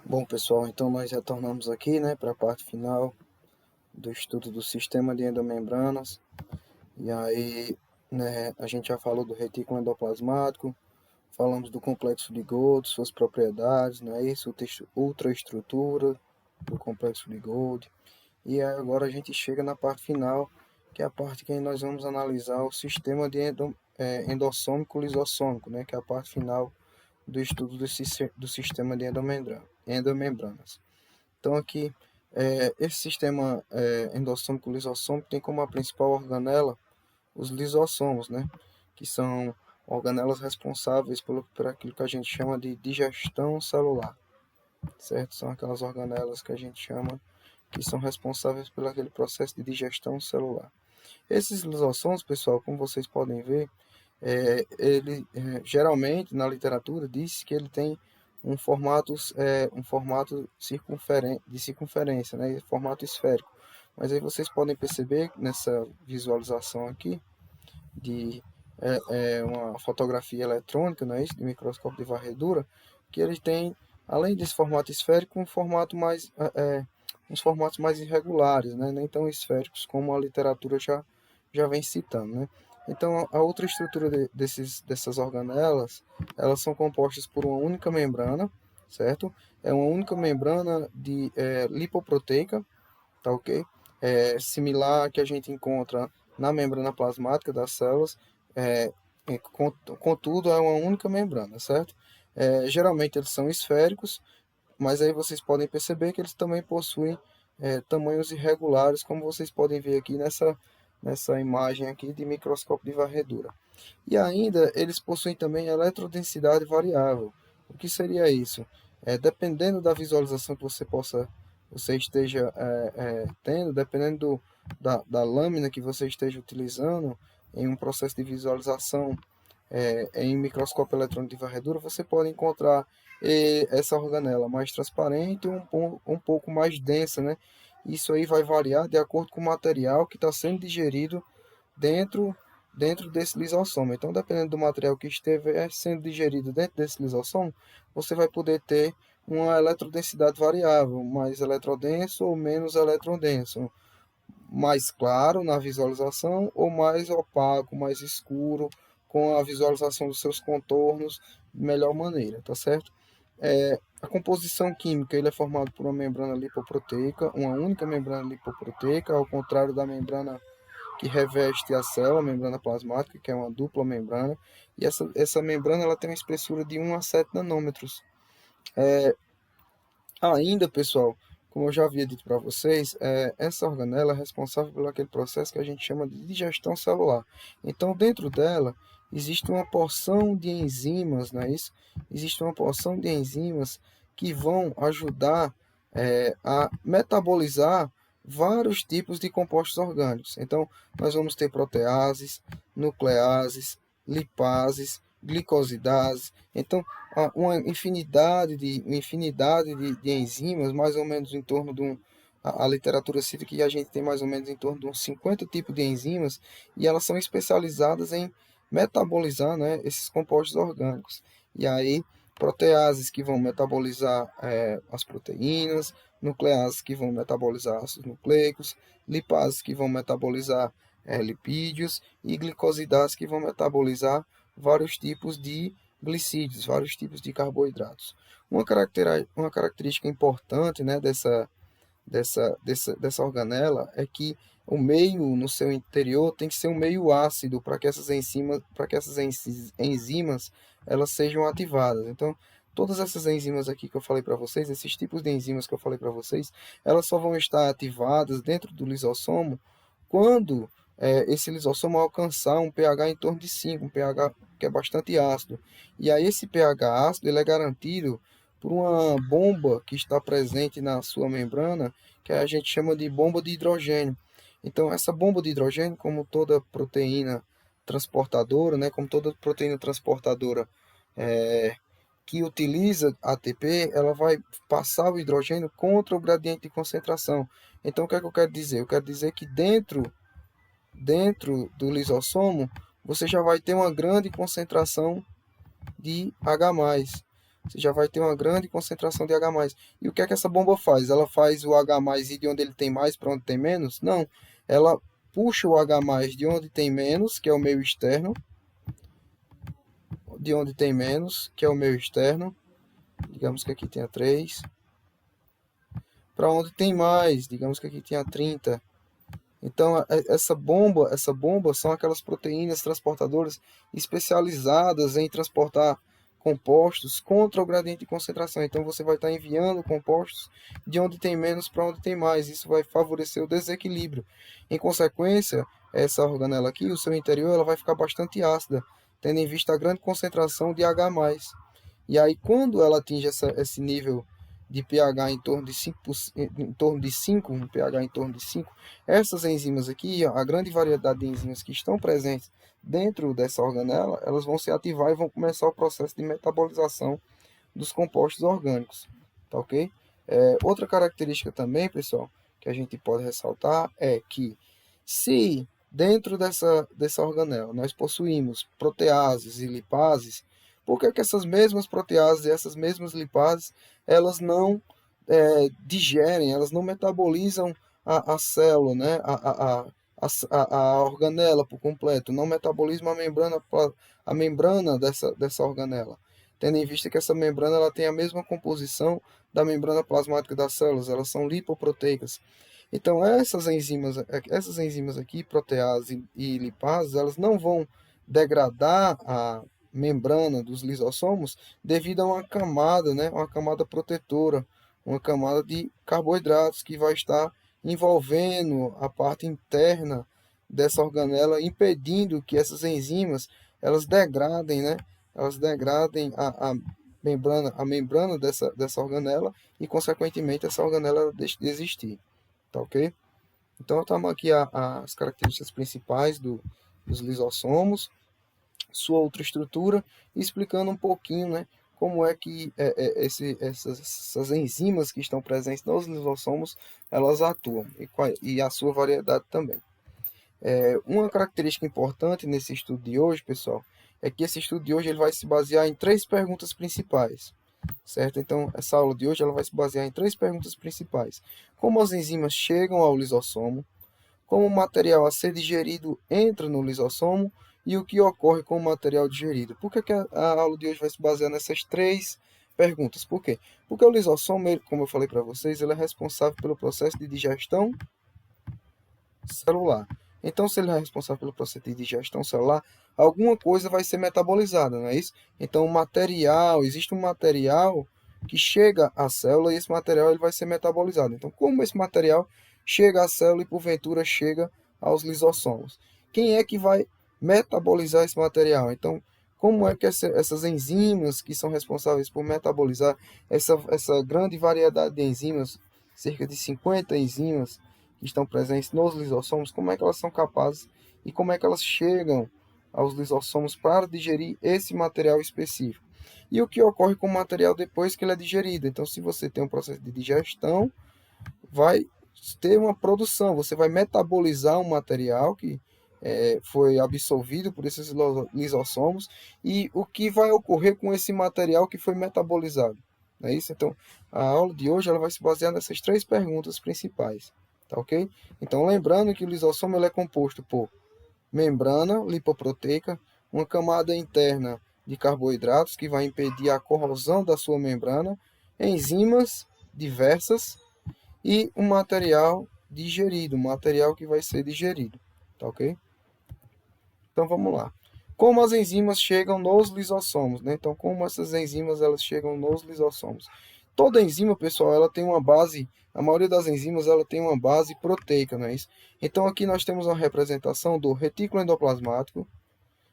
Bom, pessoal, então nós retornamos aqui, né, para a parte final do estudo do sistema de endomembranas. E aí, né, a gente já falou do retículo endoplasmático, falamos do complexo de Golgi, suas propriedades, não é isso? Ultraestrutura do complexo de Golgi. E aí agora a gente chega na parte final, que é a parte que nós vamos analisar o sistema de endossômico lisossômico, né, que é a parte final do estudo do sistema de endomembranas. Então aqui, esse sistema endossômico lisossômico tem como a principal organela os lisossomos, né? Que são organelas responsáveis por aquilo que a gente chama de digestão celular, certo? São aquelas organelas que a gente chama que são responsáveis por aquele processo de digestão celular. Esses lisossomos, pessoal, como vocês podem ver, geralmente na literatura diz que ele tem um formato de circunferência, né, formato esférico. Mas aí vocês podem perceber nessa visualização aqui de uma fotografia eletrônica, não é isso, de microscópio de varredura, que ele tem, além desse formato esférico, uns formatos mais irregulares, né, nem tão esféricos como a literatura já vem citando, né. Então, a outra estrutura dessas organelas, elas são compostas por uma única membrana, certo? É uma única membrana lipoproteica, tá ok? Similar que a gente encontra na membrana plasmática das células, é, contudo é uma única membrana, certo? Geralmente eles são esféricos, mas aí vocês podem perceber que eles também possuem tamanhos irregulares, como vocês podem ver aqui nessa imagem aqui de microscópio de varredura. E ainda eles possuem também eletrodensidade variável. O que seria isso? Dependendo da visualização que você esteja tendo, dependendo da lâmina que você esteja utilizando em um processo de visualização em microscópio eletrônico de varredura, você pode encontrar essa organela mais transparente e um pouco mais densa, né? Isso aí vai variar de acordo com o material que está sendo digerido dentro, dentro desse lisossomo. Então, dependendo do material que estiver sendo digerido dentro desse lisossomo, você vai poder ter uma eletrodensidade variável, mais eletrodenso ou menos eletrodenso, mais claro na visualização ou mais opaco, mais escuro, com a visualização dos seus contornos de melhor maneira, tá certo? A composição química ele é formado por uma membrana lipoproteica, uma única membrana lipoproteica, ao contrário da membrana que reveste a célula, a membrana plasmática, que é uma dupla membrana, e essa membrana ela tem uma espessura de 1 a 7 nanômetros. Ainda, pessoal, como eu já havia dito para vocês, essa organela é responsável por aquele processo que a gente chama de digestão celular. Então, dentro dela, existe uma porção de enzimas, não é isso? Existe uma porção de enzimas que vão ajudar a metabolizar vários tipos de compostos orgânicos. Então, nós vamos ter proteases, nucleases, lipases, glicosidases. Então, uma infinidade de enzimas, mais ou menos em torno de a literatura cita que a gente tem mais ou menos em torno de uns 50 tipos de enzimas, e elas são especializadas em metabolizar, né, esses compostos orgânicos. E aí, proteases que vão metabolizar as proteínas, nucleases que vão metabolizar ácidos nucleicos, lipases que vão metabolizar lipídios e glicosidases que vão metabolizar vários tipos de glicídios, vários tipos de carboidratos. Uma característica importante, né, dessa organela é que o meio no seu interior tem que ser um meio ácido para que essas enzimas elas sejam ativadas. Então, todas essas enzimas aqui que eu falei para vocês, esses tipos de enzimas que eu falei para vocês, elas só vão estar ativadas dentro do lisossomo quando esse lisossomo alcançar um pH em torno de 5, um pH que é bastante ácido. E aí esse pH ácido ele é garantido por uma bomba que está presente na sua membrana, que a gente chama de bomba de hidrogênio. Então, essa bomba de hidrogênio, como toda proteína transportadora, né, como toda proteína transportadora que utiliza ATP, ela vai passar o hidrogênio contra o gradiente de concentração. Então, o que é que eu quero dizer? Eu quero dizer que dentro do lisossomo, você já vai ter uma grande concentração de H+. você já vai ter uma grande concentração de H+. E o que é que essa bomba faz? Ela faz o H+ ir de onde ele tem mais para onde tem menos? Não. Ela puxa o H+ de onde tem menos, que é o meio externo, de onde tem menos, que é o meio externo, digamos que aqui tenha 3, para onde tem mais, digamos que aqui tenha 30. Então, essa bomba são aquelas proteínas transportadoras especializadas em transportar compostos contra o gradiente de concentração. Então, você vai estar enviando compostos de onde tem menos para onde tem mais. Isso vai favorecer o desequilíbrio. Em consequência, essa organela aqui, o seu interior, ela vai ficar bastante ácida, tendo em vista a grande concentração de H+. E aí, quando ela atinge esse nível de pH em torno de 5, um pH em torno de 5, essas enzimas aqui, a grande variedade de enzimas que estão presentes dentro dessa organela, elas vão se ativar e vão começar o processo de metabolização dos compostos orgânicos, tá ok? Outra característica também, pessoal, que a gente pode ressaltar é que se dentro dessa organela nós possuímos proteases e lipases, por que essas mesmas proteases e essas mesmas lipases elas não digerem, elas não metabolizam a célula, né? A organela por completo, não metabolizam a membrana dessa organela, tendo em vista que essa membrana ela tem a mesma composição da membrana plasmática das células, elas são lipoproteicas. Então, essas enzimas aqui, protease e lipase, elas não vão degradar a membrana dos lisossomos devido a uma camada, né, uma camada protetora, uma camada de carboidratos que vai estar envolvendo a parte interna dessa organela, impedindo que essas enzimas elas degradem, né, elas degradem a membrana dessa organela e, consequentemente, essa organela deixe de existir. Tá ok? Então, estamos aqui as características principais dos lisossomos, sua outra estrutura, explicando um pouquinho, né, como é que essas enzimas que estão presentes nos lisossomos, elas atuam, e a sua variedade também. Uma característica importante nesse estudo de hoje, pessoal, é que esse estudo de hoje ele vai se basear em 3 perguntas principais. Certo? Então, essa aula de hoje ela vai se basear em 3 perguntas principais. Como as enzimas chegam ao lisossomo, como o material a ser digerido entra no lisossomo e o que ocorre com o material digerido. Por que a aula de hoje vai se basear nessas 3 perguntas? Por quê? Porque o lisossomo, como eu falei para vocês, ele é responsável pelo processo de digestão celular. Então, se ele é responsável pelo processo de digestão celular, alguma coisa vai ser metabolizada, não é isso? Então, existe um material que chega à célula e esse material ele vai ser metabolizado. Então, como esse material chega à célula e, porventura, chega aos lisossomos? Quem é que vai metabolizar esse material? Então, como é que essas enzimas que são responsáveis por metabolizar essa grande variedade de enzimas, cerca de 50 enzimas, que estão presentes nos lisossomos, como é que elas são capazes e como é que elas chegam aos lisossomos para digerir esse material específico. E o que ocorre com o material depois que ele é digerido. Então, se você tem um processo de digestão, vai ter uma produção, você vai metabolizar um material que foi absorvido por esses lisossomos e o que vai ocorrer com esse material que foi metabolizado. Não é isso? Então, a aula de hoje ela vai se basear nessas 3 perguntas principais. Tá ok? Então, lembrando que o lisossomo ele é composto por membrana lipoproteica, uma camada interna de carboidratos que vai impedir a corrosão da sua membrana, enzimas diversas e um material digerido, um material que vai ser digerido. Tá ok? Então, vamos lá. Como as enzimas chegam nos lisossomos, né? Então, como essas enzimas elas chegam nos lisossomos? Toda enzima, pessoal, ela tem uma base, a maioria das enzimas ela tem uma base proteica, não é isso? Então aqui nós temos uma representação do retículo endoplasmático.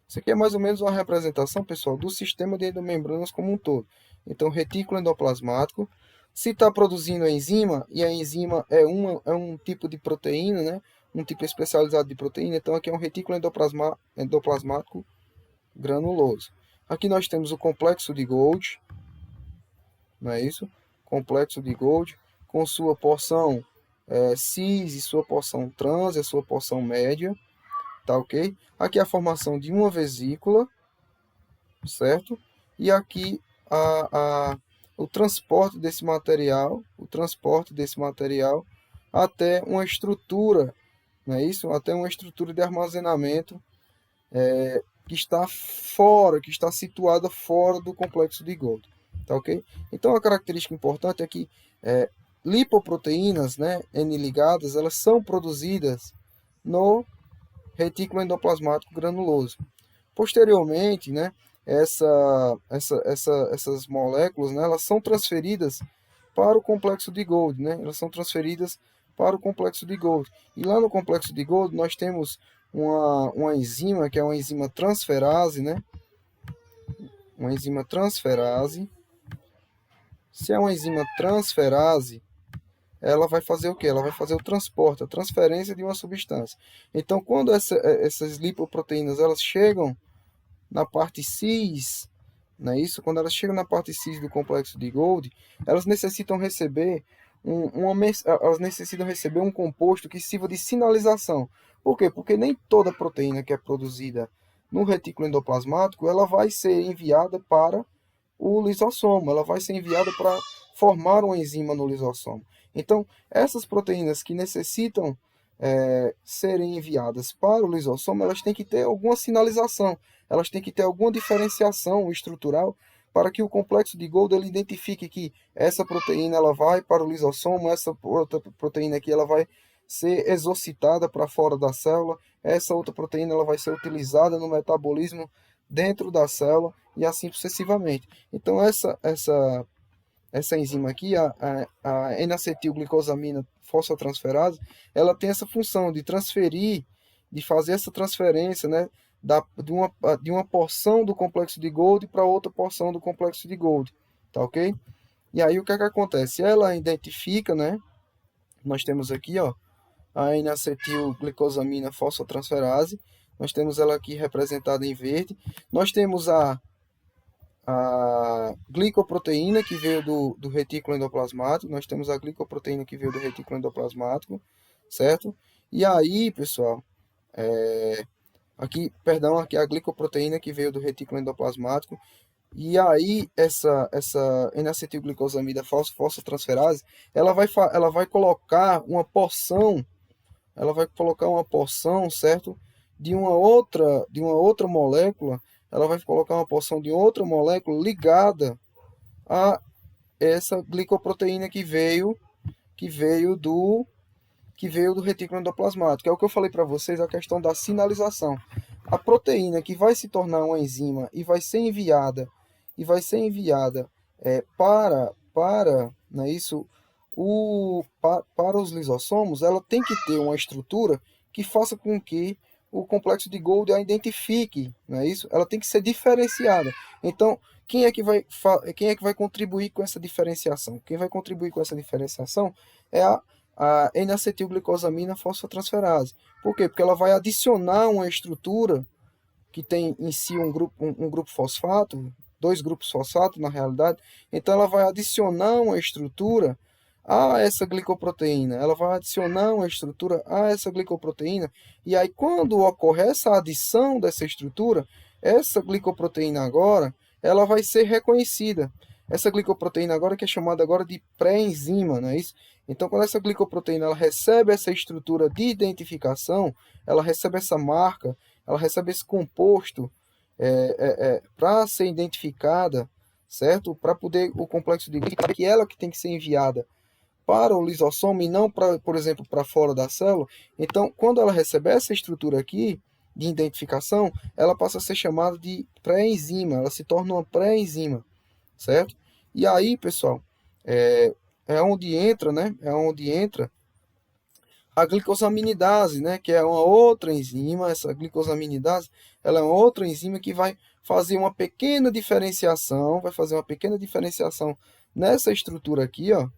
Isso aqui é mais ou menos uma representação, pessoal, do sistema de endomembranas como um todo. Então, retículo endoplasmático, se está produzindo a enzima, e a enzima é um tipo de proteína, né? Um tipo especializado de proteína, então aqui é um retículo endoplasmático granuloso. Aqui nós temos o complexo de Golgi, não é isso? Complexo de Golgi, com sua porção cis e sua porção trans e a sua porção média, tá ok? Aqui a formação de uma vesícula, certo? E aqui o transporte desse material, até uma estrutura, não é isso? Até uma estrutura de armazenamento que está fora, que está situada fora do complexo de Golgi, tá ok? Então a característica importante é que lipoproteínas, né, N-ligadas, elas são produzidas no retículo endoplasmático granuloso. Posteriormente, né, essas moléculas, né, elas são transferidas para o complexo de Golgi, né? Elas são transferidas para o complexo de Golgi. E lá no complexo de Golgi nós temos uma enzima, que é uma enzima transferase, né? Uma enzima transferase. Se é uma enzima transferase, ela vai fazer o quê? Ela vai fazer o transporte, a transferência de uma substância. Então, quando essas lipoproteínas elas chegam na parte cis, não é isso? Quando elas chegam na parte cis do complexo de Golgi, elas necessitam receber elas necessitam receber um composto que sirva de sinalização. Por quê? Porque nem toda proteína que é produzida no retículo endoplasmático, ela vai ser enviada para o lisossomo, ela vai ser enviada para formar uma enzima no lisossomo. Então, essas proteínas que necessitam serem enviadas para o lisossomo, elas têm que ter alguma sinalização, elas têm que ter alguma diferenciação estrutural para que o complexo de Golgi ele identifique que essa proteína ela vai para o lisossomo, essa outra proteína aqui ela vai ser exocitada para fora da célula, essa outra proteína ela vai ser utilizada no metabolismo dentro da célula e assim sucessivamente. Então essa enzima aqui, a N-acetilglicosamina fosfotransferase, ela tem essa função de transferir, de fazer essa transferência, né, de uma porção do complexo de Golgi para outra porção do complexo de Golgi, tá ok? E aí o que é que acontece? Ela identifica, né, nós temos aqui, ó, a N-acetilglicosamina fosfotransferase, nós temos ela aqui representada em verde, nós temos a glicoproteína que veio do retículo endoplasmático, nós temos a glicoproteína que veio do retículo endoplasmático, certo? E aí, pessoal, aqui a glicoproteína que veio do retículo endoplasmático, e aí essa N-acetilglicosamida fosfotransferase, ela vai colocar uma porção, certo? De uma outra molécula, ela vai colocar uma porção de outra molécula ligada a essa glicoproteína que veio do retículo endoplasmático. É o que eu falei para vocês, a questão da sinalização. A proteína que vai se tornar uma enzima e vai ser enviada não é isso? Para os lisossomos, ela tem que ter uma estrutura que faça com que o complexo de Golgi a identifique, não é isso? Ela tem que ser diferenciada. Então, quem é que vai contribuir com essa diferenciação? Quem vai contribuir com essa diferenciação é a N-acetilglicosamina fosfotransferase. Por quê? Porque ela vai adicionar uma estrutura que tem em si um grupo fosfato, dois grupos fosfato na realidade. Então ela vai adicionar uma estrutura a essa glicoproteína, e aí quando ocorre essa adição dessa estrutura, essa glicoproteína agora, ela vai ser reconhecida. Essa glicoproteína agora que é chamada agora de pré-enzima, não é isso? Então quando essa glicoproteína ela recebe essa estrutura de identificação, ela recebe essa marca, ela recebe esse composto para ser identificada, certo? Para poder o complexo de Golgi, que ela que tem que ser enviada para o lisossomo e não, por exemplo, para fora da célula. Então, quando ela recebe essa estrutura aqui de identificação, ela passa a ser chamada de pré-enzima, ela se torna uma pré-enzima, certo? E aí, pessoal, é onde entra, né? É onde entra a glicosaminidase, né, que é uma outra enzima. Essa glicosaminidase, ela é uma outra enzima que vai fazer uma pequena diferenciação, nessa estrutura aqui, ó,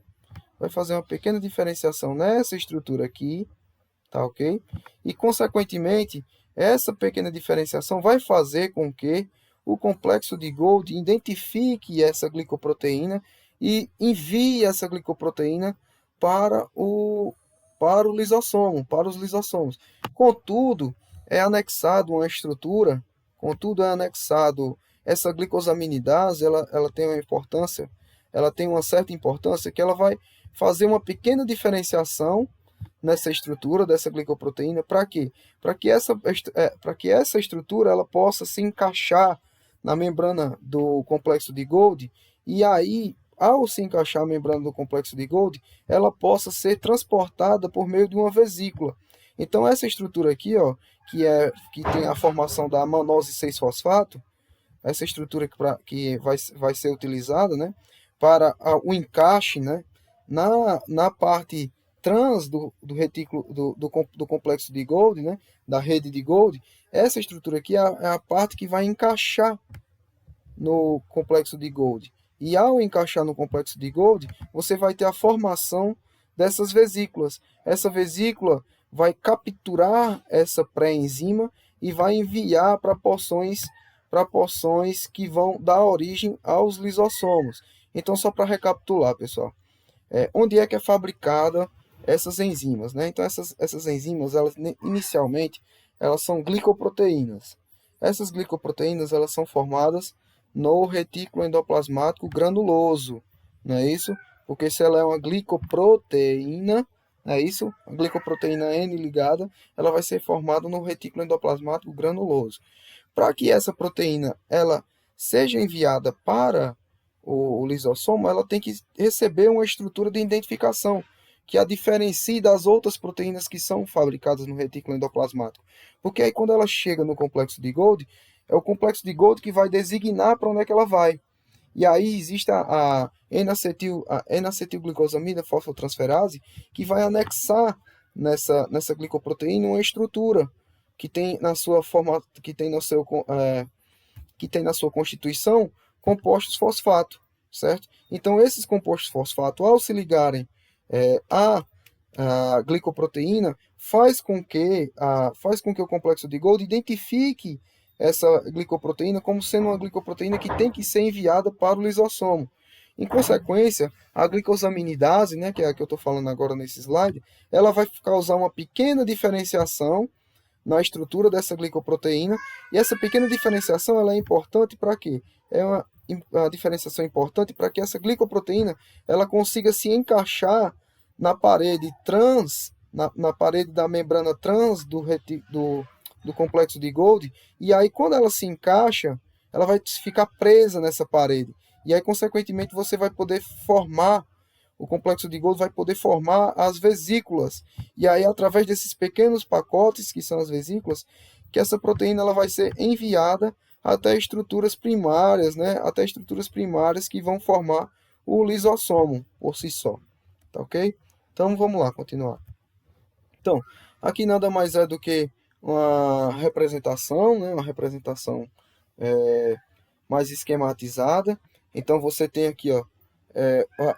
tá ok? E, consequentemente, essa pequena diferenciação vai fazer com que o complexo de Golgi identifique essa glicoproteína e envie essa glicoproteína para os lisossomos. Contudo, é anexado essa glicosaminidase, ela tem uma importância, ela tem uma certa importância que ela vai fazer uma pequena diferenciação nessa estrutura dessa glicoproteína. Para quê? Para que essa estrutura ela possa se encaixar na membrana do complexo de Golgi, e aí, ao se encaixar a membrana do complexo de Golgi, ela possa ser transportada por meio de uma vesícula. Então, essa estrutura aqui, ó, que tem a formação da manose 6-fosfato, essa estrutura que vai ser utilizada, né, para o encaixe, né, na parte trans do retículo do complexo de Golgi, né, da rede de Golgi. Essa estrutura aqui é a parte que vai encaixar no complexo de Golgi. E ao encaixar no complexo de Golgi, você vai ter a formação dessas vesículas. Essa vesícula vai capturar essa pré-enzima e vai enviar para porções que vão dar origem aos lisossomos. Então, só para recapitular, pessoal, onde é que é fabricada essas enzimas, né? Então, essas enzimas, elas inicialmente, elas são glicoproteínas. Essas glicoproteínas, elas são formadas no retículo endoplasmático granuloso, não é isso? Porque se ela é uma glicoproteína, não é isso? A glicoproteína N ligada, ela vai ser formada no retículo endoplasmático granuloso. Para que essa proteína ela seja enviada para o lisossomo, ela tem que receber uma estrutura de identificação que a diferencie das outras proteínas que são fabricadas no retículo endoplasmático. Porque aí quando ela chega no complexo de Golgi, é o complexo de Golgi que vai designar para onde é que ela vai. E aí existe a N-acetilglicosamida fosfotransferase, que vai anexar nessa glicoproteína uma estrutura que tem na sua forma, que tem na sua constituição compostos fosfato, certo? Então esses compostos fosfato, ao se ligarem a glicoproteína, faz com que o complexo de Golgi identifique essa glicoproteína como sendo uma glicoproteína que tem que ser enviada para o lisossomo. Em consequência, a glicosaminidase, né, que é a que eu estou falando agora nesse slide, ela vai causar uma pequena diferenciação na estrutura dessa glicoproteína, e essa pequena diferenciação ela é importante para quê? É uma diferenciação importante para que essa glicoproteína ela consiga se encaixar na parede trans, na parede da membrana trans do complexo de Golgi, e aí quando ela se encaixa, ela vai ficar presa nessa parede, e aí consequentemente você vai poder formar, o complexo de Golgi vai poder formar as vesículas, e aí através desses pequenos pacotes, que são as vesículas, que essa proteína ela vai ser enviada até estruturas primárias, né? Até estruturas primárias que vão formar o lisossomo por si só, tá ok? Então vamos lá, continuar. Então, aqui nada mais é do que uma representação, né? Uma representação mais esquematizada. Então você tem aqui, ó,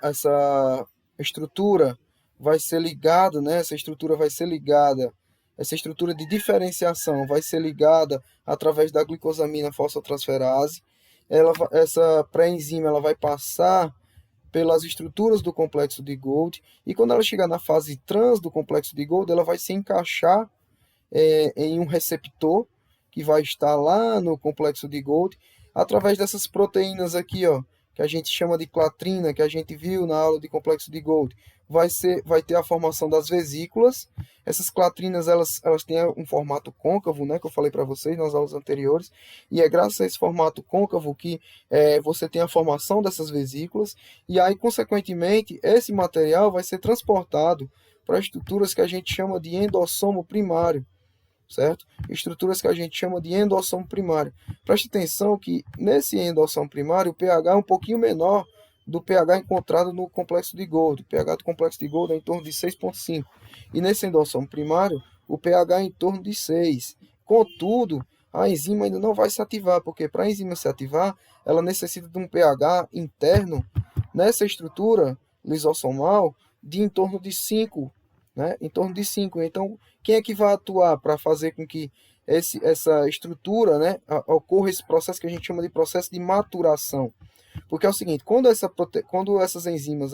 essa estrutura vai ser ligada, né? Essa estrutura de diferenciação vai ser ligada através da glicosamina fosfotransferase. Essa pré-enzima ela vai passar pelas estruturas do complexo de Golgi, e quando ela chegar na fase trans do complexo de Golgi, ela vai se encaixar em um receptor que vai estar lá no complexo de Golgi, através dessas proteínas aqui, ó, que a gente chama de clatrina, que a gente viu na aula de complexo de Golgi. Vai ter a formação das vesículas. Essas clatrinas elas têm um formato côncavo, né, que eu falei para vocês nas aulas anteriores, e é graças a esse formato côncavo que você tem a formação dessas vesículas, e aí, consequentemente, esse material vai ser transportado para estruturas que a gente chama de endossomo primário, certo? Estruturas que a gente chama de endossomo primário. Preste atenção que nesse endossomo primário o pH é um pouquinho menor do pH encontrado no complexo de Golgi. O pH do complexo de Golgi é em torno de 6,5. E nesse endossomo primário o pH é em torno de 6. Contudo, a enzima ainda não vai se ativar, porque para a enzima se ativar, ela necessita de um pH interno nessa estrutura lisossomal de em torno de 5, né? Em torno de 5. Então, quem é que vai atuar para fazer com que essa estrutura, né, ocorra esse processo que a gente chama de processo de maturação? Porque é o seguinte, quando essas enzimas,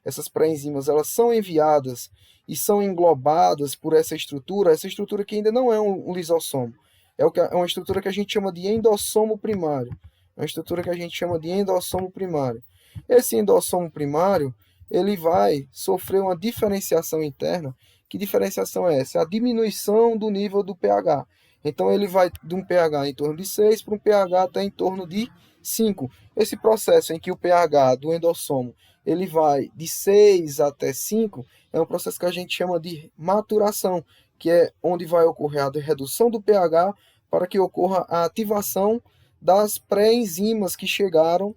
essas pré-enzimas, elas são enviadas e são englobadas por essa estrutura que ainda não é um lisossomo, é uma estrutura que a gente chama de endossomo primário. É uma estrutura que a gente chama de endossomo primário. Esse endossomo primário, ele vai sofrer uma diferenciação interna. Que diferenciação é essa? É a diminuição do nível do pH. Então, ele vai de um pH em torno de 6 para um pH até em torno de 5. Esse processo em que o pH do endossomo ele vai de 6 até 5 é um processo que a gente chama de maturação, que é onde vai ocorrer a redução do pH para que ocorra a ativação das pré-enzimas que chegaram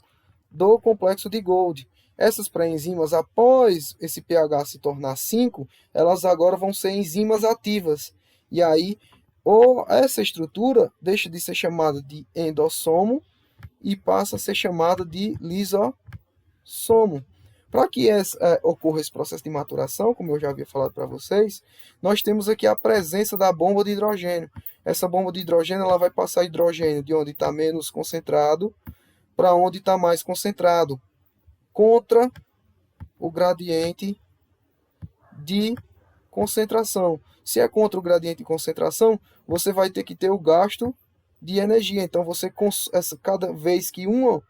do complexo de Golgi. Essas pré-enzimas, após esse pH se tornar 5, elas agora vão ser enzimas ativas. E aí, essa estrutura deixa de ser chamada de endossomo e passa a ser chamada de lisossomo. Para que ocorra esse processo de maturação, como eu já havia falado para vocês, nós temos aqui a presença da bomba de hidrogênio. Essa bomba de hidrogênio ela vai passar hidrogênio de onde está menos concentrado para onde está mais concentrado, contra o gradiente de concentração. Se é contra o gradiente de concentração, você vai ter que ter o gasto de energia. Então, cada vez que um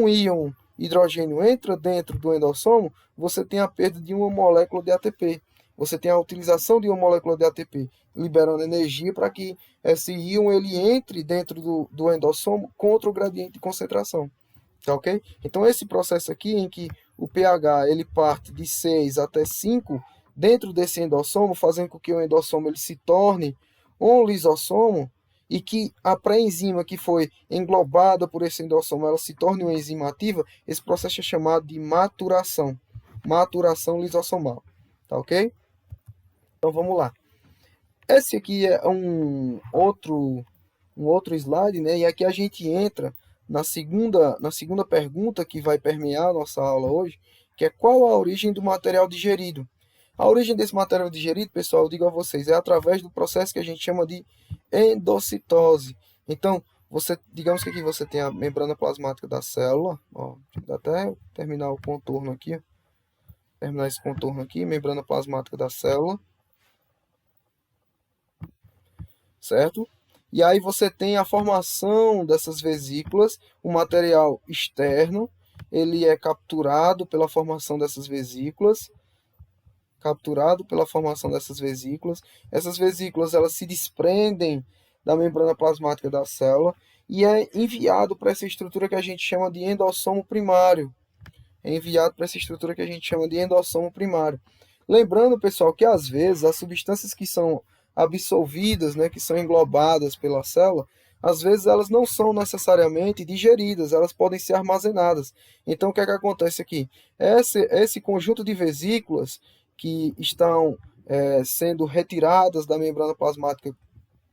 íon hidrogênio entra dentro do endossomo, você tem a perda de uma molécula de ATP. Você tem a utilização de uma molécula de ATP, liberando energia para que esse íon ele entre dentro do endossomo contra o gradiente de concentração. Tá ok? Então, esse processo aqui, em que o pH ele parte de 6 até 5, dentro desse endossomo, fazendo com que o endossomo ele se torne um lisossomo, e que a pré-enzima que foi englobada por esse endossomo ela se torne uma enzima ativa, esse processo é chamado de maturação. Maturação lisossomal. Tá ok? Então vamos lá. Esse aqui é um outro slide, né? E aqui a gente entra na segunda pergunta que vai permear a nossa aula hoje, que é qual a origem do material digerido? A origem desse material digerido, pessoal, eu digo a vocês, é através do processo que a gente chama de endocitose. Então, digamos que aqui você tem a membrana plasmática da célula, ó, deixa eu até terminar o contorno aqui, terminar esse contorno aqui, membrana plasmática da célula, certo? E aí você tem a formação dessas vesículas, o material externo, ele é capturado pela formação dessas vesículas, Essas vesículas elas se desprendem da membrana plasmática da célula e é enviado para essa estrutura que a gente chama de endossomo primário. Lembrando, pessoal, que às vezes as substâncias que são absorvidas, né, que são englobadas pela célula, às vezes elas não são necessariamente digeridas, elas podem ser armazenadas. Então, o que é que acontece aqui? Esse conjunto de vesículas que estão sendo retiradas da membrana plasmática,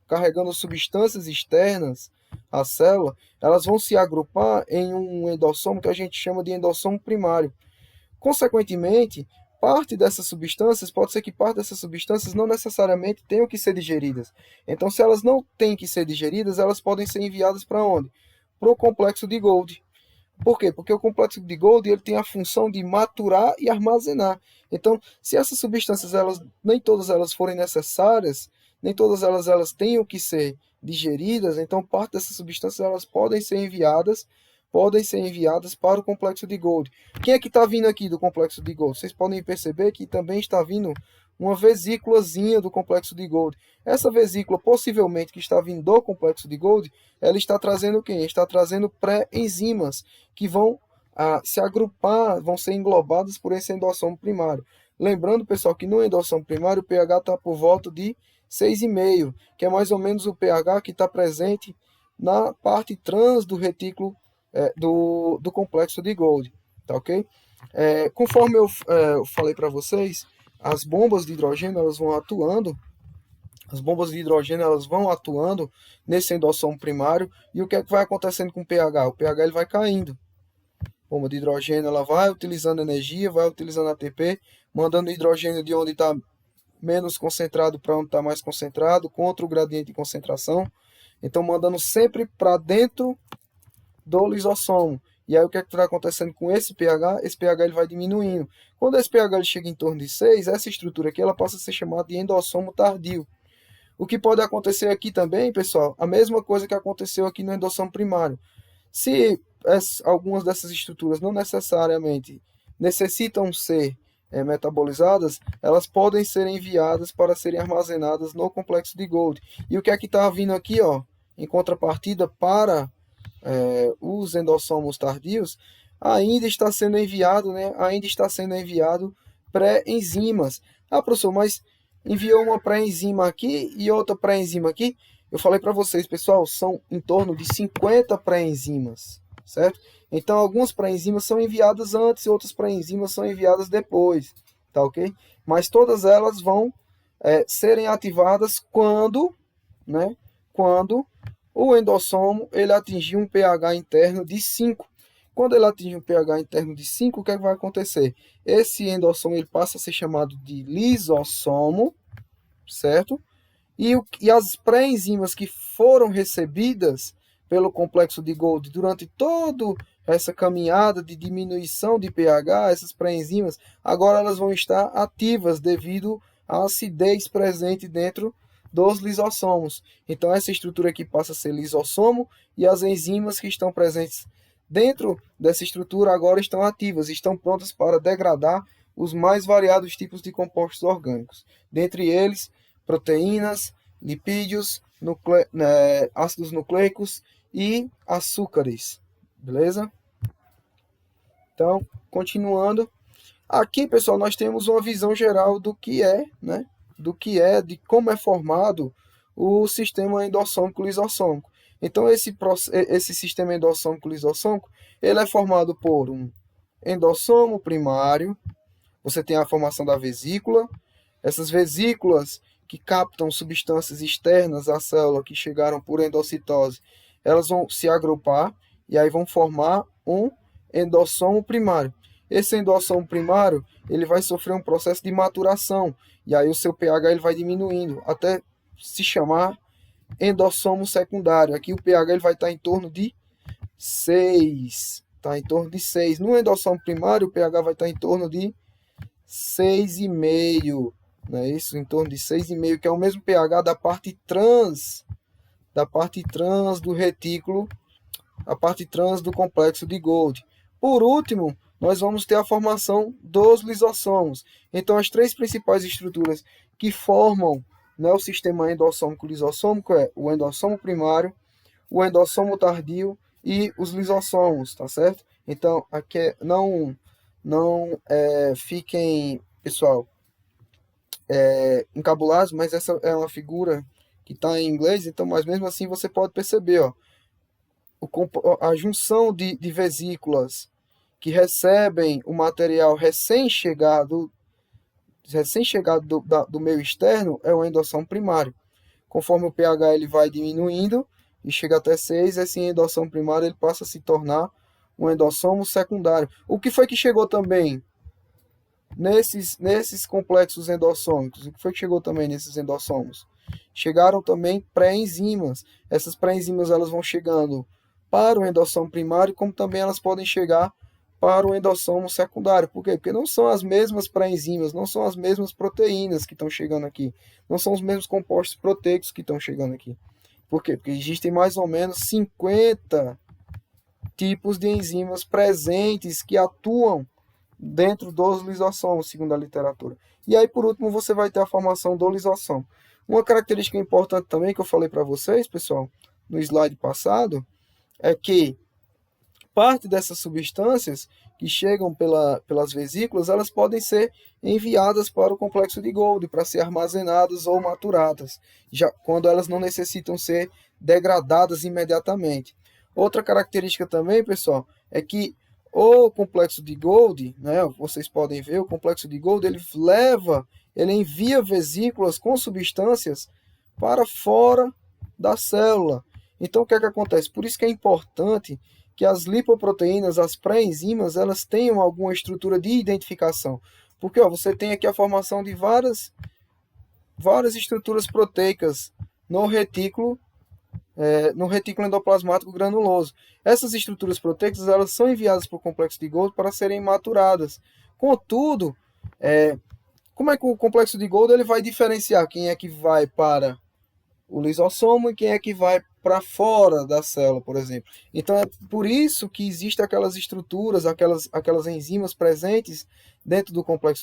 carregando substâncias externas à célula, elas vão se agrupar em um endossomo que a gente chama de endossomo primário. Consequentemente, pode ser que parte dessas substâncias não necessariamente tenham que ser digeridas. Então, se elas não têm que ser digeridas, elas podem ser enviadas para onde? Para o complexo de Golgi. Por quê? Porque o complexo de Golgi ele tem a função de maturar e armazenar. Então, se essas substâncias nem todas elas forem necessárias, nem todas elas tenham que ser digeridas, então parte dessas substâncias elas podem ser enviadas para o complexo de Golgi. Quem é que está vindo aqui do complexo de Golgi? Vocês podem perceber que também está vindo uma vesículazinha do complexo de Golgi. Essa vesícula, possivelmente, que está vindo do complexo de Golgi, ela está trazendo quem? Está trazendo pré-enzimas que vão se agrupar, vão ser englobadas por esse endossomo primário. Lembrando, pessoal, que no endossomo primário o pH está por volta de 6,5, que é mais ou menos o pH que está presente na parte trans do retículo do complexo de Golgi, tá ok? Conforme eu falei para vocês, as bombas de hidrogênio elas vão atuando nesse endossomo primário, e o que é que vai acontecendo com o pH? O pH ele vai caindo. A bomba de hidrogênio ela vai utilizando energia, vai utilizando ATP, mandando hidrogênio de onde está menos concentrado para onde está mais concentrado, contra o gradiente de concentração. Então, mandando sempre para dentro do lisossomo. E aí o que é que está acontecendo com esse pH? Esse pH ele vai diminuindo. Quando esse pH ele chega em torno de 6, essa estrutura aqui ela passa a ser chamada de endossomo tardio. O que pode acontecer aqui também, pessoal, a mesma coisa que aconteceu aqui no endossomo primário. Se algumas dessas estruturas não necessariamente necessitam ser metabolizadas, elas podem ser enviadas para serem armazenadas no complexo de Golgi. E o que é que está vindo aqui, ó, em contrapartida para os endossomos tardios, ainda está sendo enviado, né? Ainda está sendo enviado pré-enzimas. Ah, professor, mas enviou uma pré-enzima aqui e outra pré-enzima aqui. Eu falei para vocês, pessoal, são em torno de 50 pré-enzimas, certo? Então, algumas pré-enzimas são enviadas antes e outras pré-enzimas são enviadas depois, tá ok? Mas todas elas vão serem ativadas quando, né? Quando o endossomo ele atingir um pH interno de 5. Quando ele atingir um pH interno de 5, o que é que vai acontecer? Esse endossomo ele passa a ser chamado de lisossomo, certo? E as pré-enzimas que foram recebidas pelo complexo de Golgi durante toda essa caminhada de diminuição de pH, essas pré-enzimas, agora elas vão estar ativas devido à acidez presente dentro dos lisossomos. Então essa estrutura aqui passa a ser lisossomo e as enzimas que estão presentes dentro dessa estrutura agora estão ativas, estão prontas para degradar os mais variados tipos de compostos orgânicos. Dentre eles, proteínas, lipídios, ácidos nucleicos e açúcares. Beleza? Então, continuando. Aqui, pessoal, nós temos uma visão geral do que é, né? De como é formado o sistema endossômico lisossômico. Então, esse sistema endossômico lisossômico, ele é formado por um endossomo primário, você tem a formação da vesícula, essas vesículas que captam substâncias externas à célula que chegaram por endocitose, elas vão se agrupar e aí vão formar um endossomo primário. Esse endossomo primário, ele vai sofrer um processo de maturação, e aí o seu pH ele vai diminuindo, até se chamar endossomo secundário. Aqui o pH ele vai estar em torno de 6, tá em torno de 6. No endossomo primário, o pH vai estar em torno de 6,5, né? Isso, em torno de 6,5, que é o mesmo pH da parte trans do retículo, a parte trans do complexo de Golgi. Por último, nós vamos ter a formação dos lisossomos. Então, as três principais estruturas que formam, né, o sistema endossômico lisossômico é o endossomo primário, o endossomo tardio e os lisossomos, tá certo? Então, aqui não fiquem, pessoal, encabulados, mas essa é uma figura que está em inglês, então, mas mesmo assim você pode perceber, ó, a junção de vesículas que recebem o material recém-chegado do meio externo é o endossomo primário. Conforme o pH ele vai diminuindo e chega até 6, esse endossomo primário ele passa a se tornar um endossomo secundário. O que foi que chegou também nesses complexos endossômicos? O que foi que chegou também nesses endossomos? Chegaram também pré-enzimas. Essas pré-enzimas elas vão chegando para o endossomo primário, como também elas podem chegar para o endossomo secundário. Por quê? Porque não são as mesmas pré-enzimas, não são as mesmas proteínas que estão chegando aqui, não são os mesmos compostos proteicos que estão chegando aqui. Por quê? Porque existem mais ou menos 50 tipos de enzimas presentes que atuam dentro dos lisossomos, segundo a literatura. E aí, por último, você vai ter a formação do lisossomo. Uma característica importante também que eu falei para vocês, pessoal, no slide passado, é que parte dessas substâncias que chegam pelas vesículas, elas podem ser enviadas para o complexo de Golgi para ser armazenadas ou maturadas, já quando elas não necessitam ser degradadas imediatamente. Outra característica também, pessoal, é que o complexo de Golgi, né, vocês podem ver, o complexo de Golgi, ele envia vesículas com substâncias para fora da célula. Então, o que é que acontece? Por isso que é importante que as lipoproteínas, as pré-enzimas, elas tenham alguma estrutura de identificação. Porque você tem aqui a formação de várias estruturas proteicas no retículo endoplasmático granuloso. Essas estruturas proteicas elas são enviadas para o complexo de Golgi para serem maturadas. Contudo, como é que o complexo de Golgi ele vai diferenciar quem é que vai para o lisossomo e quem é que vai para fora da célula, por exemplo. Então é por isso que existem aquelas estruturas, aquelas enzimas presentes dentro do complexo